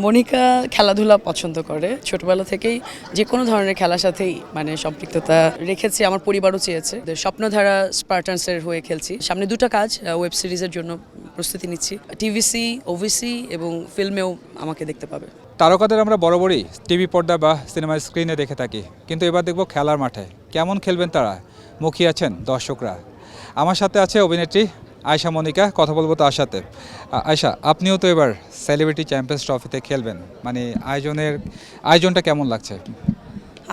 মনিকা খেলাধুলা পছন্দ করে ছোটবেলা থেকেই যে কোনো ধরনের খেলার সাথেই মানে সম্পৃক্ততা রেখেছি। আমার পরিবারও চেয়েছে। স্বপ্নধারা স্পার্টানসের হয়ে খেলছি। সামনে দুটো কাজ ওয়েব সিরিজের জন্য প্রস্তুতি নিচ্ছি। টিভিসি, ওভিসি এবং ফিল্মেও আমাকে দেখতে পাবে। তারকাদের আমরা বরাবরই টিভি পর্দা বা সিনেমার স্ক্রিনে দেখে থাকি, কিন্তু এবার দেখব খেলার মাঠে কেমন খেলবেন তারা। মুখিয়ে আছেন দর্শকরা। আমার সাথে আছে অভিনেত্রী আয়শা মনিকা, কথা বলবো তার সাথে। আয়শা, আপনিও তো এবার সেলিব্রিটি চ্যাম্পিয়ন্স ট্রফিতে খেলবেন, মানে আয়োজনটা কেমন লাগছে?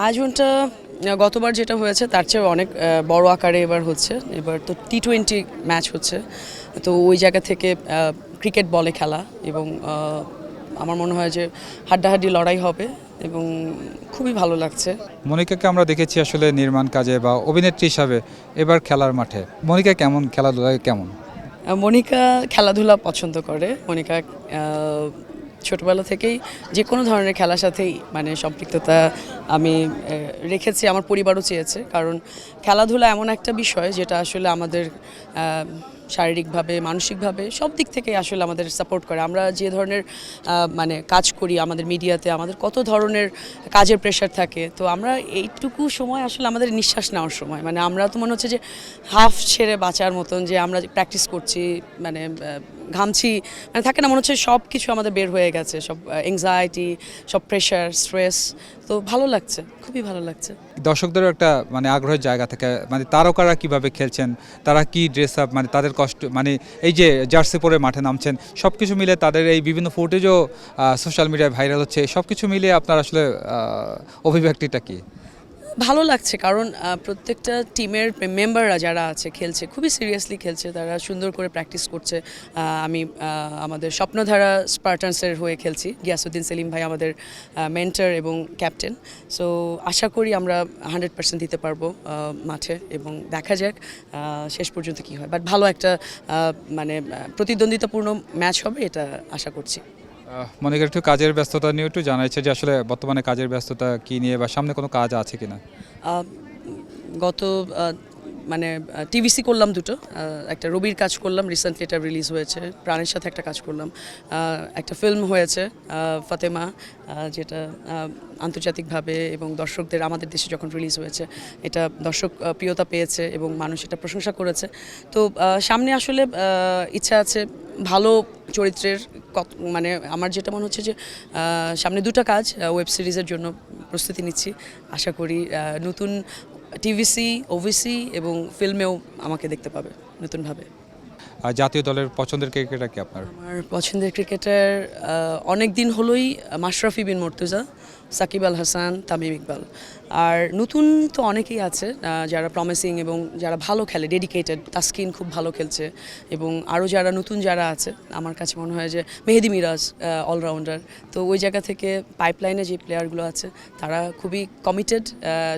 আয়োজনটা গতবার যেটা হয়েছে তার চেয়ে অনেক বড় আকারে এবার হচ্ছে। এবার তো টি-20 ম্যাচ হচ্ছে, তো ওই জায়গা থেকে ক্রিকেট বলে খেলা এবং আমার মনে হয় যে হাড্ডাহাড্ডি লড়াই হবে এবং খুবই ভালো লাগছে। মনিকাকে আমরা দেখেছি আসলে নির্মাণ কাজে বা অভিনেত্রী হিসাবে, এবার খেলার মাঠে মনিকা কেমন, খেলাধুলায় কেমন? মনিকা খেলাধুলা পছন্দ করে। মনিকা ছোটবেলা থেকেই যে কোনো ধরনের খেলার সাথেই মানে সম্পৃক্ততা আমি রেখেছি। আমার পরিবারও চেয়েছে, কারণ খেলাধুলা এমন একটা বিষয় যেটা আসলে আমাদের শারীরিকভাবে, মানসিকভাবে সব দিক থেকে আসলে আমাদের সাপোর্ট করে। আমরা যে ধরনের মানে কাজ করি আমাদের মিডিয়াতে, আমাদের কত ধরনের কাজের প্রেশার থাকে, তো আমরা এইটুকু সময় আসলে আমাদের নিঃশ্বাস নেওয়ার সময়, মানে আমরা তো মনে হচ্ছে যে হাফ ছেড়ে বাঁচার মতন, যে আমরা প্র্যাকটিস করছি, মানে ঘামছি, মানে থাকে না, মনে হচ্ছে সব কিছু আমাদের বের হয়ে গেছে, সব এংজাইটি, সব প্রেশার, স্ট্রেস। তো ভালো লাগছে, খুবই ভালো লাগছে। দর্শকদেরও একটা মানে আগ্রহের জায়গা থেকে, মানে তারকারা কিভাবে খেলছেন, তারা কি ড্রেস আপ, মানে তাদের কষ্ট, মানে এই যে জার্সি পরে মাঠে নামছেন, সব কিছু মিলে তাদের এই বিভিন্ন ফুটেজও সোশ্যাল মিডিয়ায় ভাইরাল হচ্ছে, সব কিছু মিলিয়ে আপনার আসলে অভিব্যক্তিটা কি? ভালো লাগছে, কারণ প্রত্যেকটা টিমের মেম্বাররা যারা আছে খেলছে, খুবই সিরিয়াসলি খেলছে, তারা সুন্দর করে প্র্যাকটিস করছে। আমি আমাদের স্বপ্নধারা স্পার্টানসের হয়ে খেলছি। গিয়াসউদ্দিন সেলিম ভাই আমাদের মেন্টর এবং ক্যাপ্টেন। সো আশা করি আমরা 100% দিতে পারবো মাঠে, এবং দেখা যাক শেষ পর্যন্ত কী হয়। বাট ভালো একটা মানে প্রতিদ্বন্দ্বিতাপূর্ণ ম্যাচ হবে, এটা আশা করছি। মনিকার একটু কাজের ব্যস্ততা নিয়ে একটু জানাইছে যে আসলে বর্তমানে কাজের ব্যস্ততা কি নিয়ে, বা সামনে কোনো কাজ আছে কিনা? গত মানে টিভিসি করলাম দুটো, একটা রবির কাজ করলাম, রিসেন্টলি এটা রিলিজ হয়েছে। প্রাণের সাথে একটা কাজ করলাম, একটা ফিল্ম হয়েছে ফাতেমা, যেটা আন্তর্জাতিকভাবে এবং দর্শকদের, আমাদের দেশে যখন রিলিজ হয়েছে এটা দর্শক প্রিয়তা পেয়েছে এবং মানুষ এটা প্রশংসা করেছে। তো সামনে আসলে ইচ্ছা আছে ভালো চরিত্রের, মানে আমার যেটা মনে হচ্ছে যে সামনে দুটো কাজ ওয়েব সিরিজের জন্য প্রস্তুতি নিচ্ছি। আশা করি নতুন টিভিসি, ওভিসি এবং ফিল্মেও আমাকে দেখতে পাবে নতুনভাবে। জাতীয় দলের পছন্দের ক্রিকেটার কি আপনার? আমার পছন্দের ক্রিকেটার অনেক দিন হলোই মাশরাফি বিন মুর্তজা, সাকিব আল হাসান, তামিম ইকবাল। আর নতুন তো অনেকেই আছে যারা প্রমিসিং এবং যারা ভালো খেলে, ডেডিকেটেড। তাসকিন খুব ভালো খেলছে, এবং আরও যারা নতুন যারা আছে আমার কাছে মনে হয় যে মেহেদি মিরাজ অলরাউন্ডার। তো ওই জায়গা থেকে পাইপলাইনে যে প্লেয়ারগুলো আছে তারা খুবই কমিটেড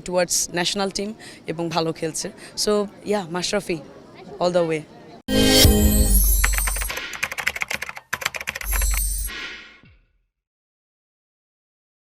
টুয়ার্ডস ন্যাশনাল টিম এবং ভালো খেলছে। So Mashrafe all the way.